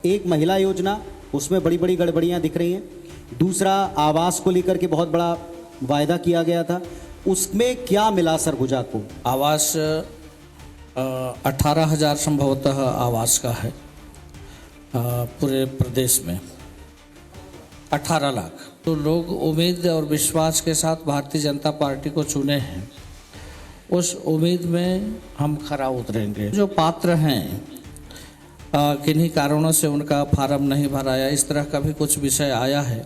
एक महिला योजना, उसमें बड़ी बड़ी गड़बड़ियां दिख रही हैं। दूसरा, आवास को लेकर के बहुत बड़ा वायदा किया गया था, उसमें क्या मिला सरगुजा को? आवास 18,000 संभवतः आवास का है पूरे प्रदेश में। 18 लाख तो लोग उम्मीद और विश्वास के साथ भारतीय जनता पार्टी को चुने हैं। उस उम्मीद में हम खरा उतरेंगे। जो पात्र हैं किन्हीं कारणों से उनका फार्म नहीं भराया, इस तरह का भी कुछ विषय आया है,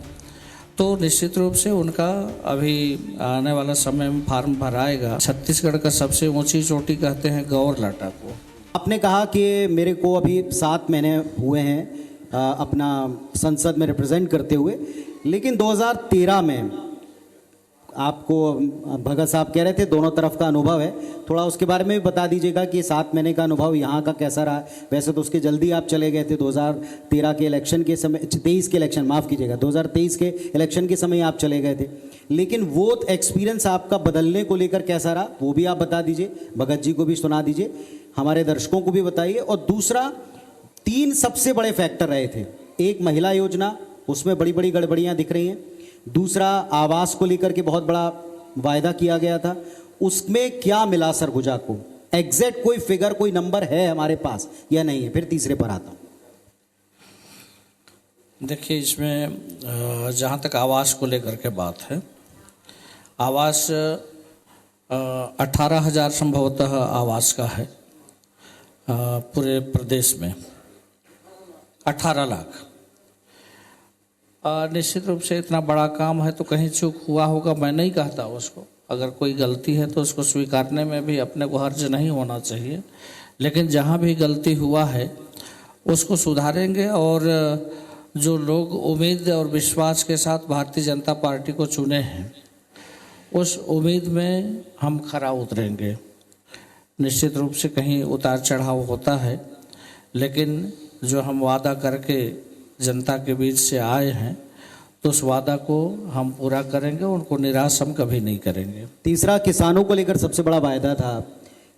तो निश्चित रूप से उनका अभी आने वाला समय में फार्म भराएगा। छत्तीसगढ़ का सबसे ऊंची चोटी कहते हैं गौर लाटा को। आपने कहा कि मेरे को अभी 7 महीने हुए हैं अपना संसद में रिप्रेजेंट करते हुए, लेकिन 2013 में आपको भगत साहब कह रहे थे दोनों तरफ का अनुभव है, थोड़ा उसके बारे में भी बता दीजिएगा कि 7 महीने का अनुभव यहाँ का कैसा रहा। वैसे तो उसके जल्दी आप चले गए थे 2013 के इलेक्शन के समय, 23 के इलेक्शन, माफ़ कीजिएगा, 2023 के इलेक्शन के समय आप चले गए थे, लेकिन वो एक्सपीरियंस आपका बदलने को लेकर कैसा रहा वो भी आप बता दीजिए। भगत जी को भी सुना दीजिए, हमारे दर्शकों को भी बताइए। और दूसरा, 3 सबसे बड़े फैक्टर रहे थे। एक, महिला योजना, उसमें बड़ी बड़ी गड़बड़ियाँ दिख रही हैं। दूसरा, आवास को लेकर के बहुत बड़ा वायदा किया गया था, उसमें क्या मिला सरगुजा को? एग्जैक्ट कोई फिगर, कोई नंबर है हमारे पास या नहीं है? फिर तीसरे पर आता हूं। देखिए, इसमें जहाँ तक आवास को लेकर के बात है, आवास 18,000 संभवतः आवास का है पूरे प्रदेश में। 18 लाख निश्चित रूप से इतना बड़ा काम है तो कहीं चूक हुआ होगा, मैं नहीं कहता उसको। अगर कोई गलती है तो उसको स्वीकारने में भी अपने को हर्ज नहीं होना चाहिए, लेकिन जहाँ भी गलती हुआ है उसको सुधारेंगे। और जो लोग उम्मीद और विश्वास के साथ भारतीय जनता पार्टी को चुने हैं, उस उम्मीद में हम खरा उतरेंगे। निश्चित रूप से कहीं उतार चढ़ाव होता है, लेकिन जो हम वादा करके जनता के बीच से आए हैं तो उस वादा को हम पूरा करेंगे, उनको निराश हम कभी नहीं करेंगे। तीसरा, किसानों को लेकर सबसे बड़ा वायदा था,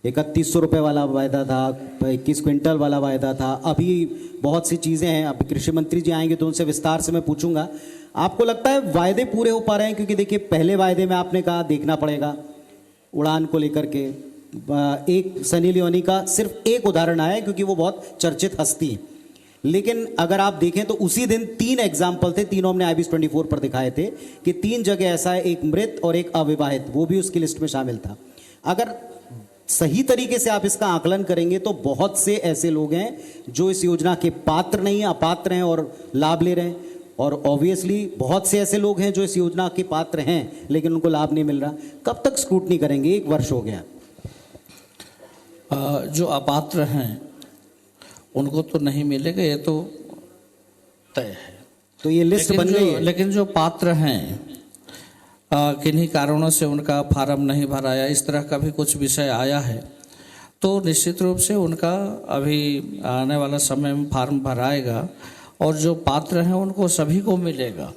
3100 रुपये वाला वायदा था, 21 क्विंटल वाला वायदा था। अभी बहुत सी चीज़ें हैं, अभी कृषि मंत्री जी आएंगे तो उनसे विस्तार से मैं पूछूंगा। आपको लगता है वायदे पूरे हो पा रहे हैं? क्योंकि देखिए, पहले वायदे में आपने कहा देखना पड़ेगा उड़ान को लेकर के, एक सनी लियोनी का सिर्फ एक उदाहरण आया है क्योंकि वो बहुत चर्चित हस्ती है, लेकिन अगर आप देखें तो उसी दिन 3 एग्जाम्पल थे, तीनों हमने IBS 24 पर दिखाए थे कि 3 जगह ऐसा है, एक मृत और एक अविवाहित, वो भी उसकी लिस्ट में शामिल था। अगर सही तरीके से आप इसका आकलन करेंगे तो बहुत से ऐसे लोग हैं जो इस योजना के पात्र नहीं हैं, अपात्र हैं और लाभ ले रहे हैं, और ऑब्वियसली बहुत से ऐसे लोग हैं जो इस योजना के पात्र हैं लेकिन उनको लाभ नहीं मिल रहा। कब तक स्क्रूटनी करेंगे? 1 वर्ष हो गया। जो अपात्र हैं उनको तो नहीं मिलेगा, ये तो तय है। तो ये लिस्ट बन गई है। लेकिन जो पात्र हैं किन्हीं कारणों से उनका फार्म नहीं भराया, इस तरह का भी कुछ विषय आया है, तो निश्चित रूप से उनका अभी आने वाला समय में फार्म भराएगा। और जो पात्र हैं उनको सभी को मिलेगा,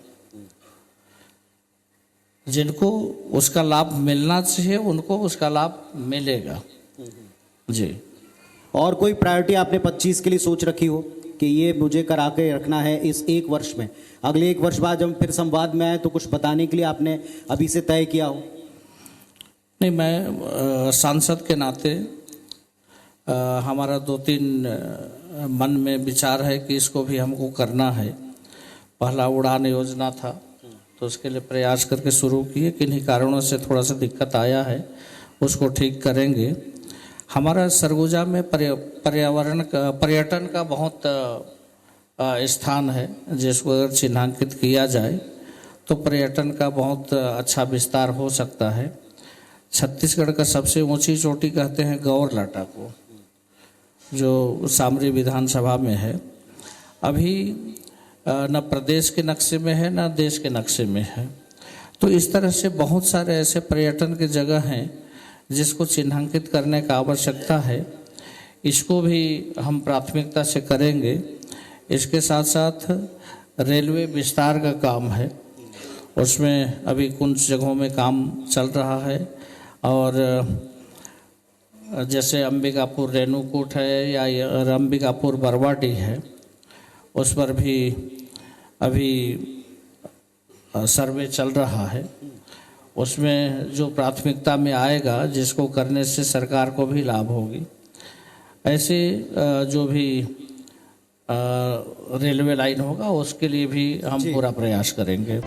जिनको उसका लाभ मिलना चाहिए उनको उसका लाभ मिलेगा जी। और कोई प्रायोरिटी आपने 25 के लिए सोच रखी हो कि ये मुझे करा के रखना है इस 1 वर्ष में? अगले 1 वर्ष बाद जब फिर संवाद में आए तो कुछ बताने के लिए आपने अभी से तय किया हो? नहीं, मैं सांसद के नाते हमारा 2-3 मन में विचार है कि इसको भी हमको करना है। पहला उड़ान योजना था तो उसके लिए प्रयास करके शुरू किए, किन्हीं कारणों से थोड़ा सा दिक्कत आया है, उसको ठीक करेंगे। हमारा सरगुजा में पर्यटन का बहुत स्थान है, जिसको अगर चिन्हांकित किया जाए तो पर्यटन का बहुत अच्छा विस्तार हो सकता है। छत्तीसगढ़ का सबसे ऊंची चोटी कहते हैं गौर लाटा को, जो सामरी विधानसभा में है। अभी न प्रदेश के नक्शे में है न देश के नक्शे में है। तो इस तरह से बहुत सारे ऐसे पर्यटन की जगह हैं जिसको चिन्हांकित करने का आवश्यकता है। इसको भी हम प्राथमिकता से करेंगे। इसके साथ साथ रेलवे विस्तार का काम है, उसमें अभी कुछ जगहों में काम चल रहा है। और जैसे अंबिकापुर रेणुकूट है या अंबिकापुर बरवाडी है, उस पर भी अभी सर्वे चल रहा है। उसमें जो प्राथमिकता में आएगा, जिसको करने से सरकार को भी लाभ होगी, ऐसे जो भी रेलवे लाइन होगा उसके लिए भी हम पूरा प्रयास करेंगे।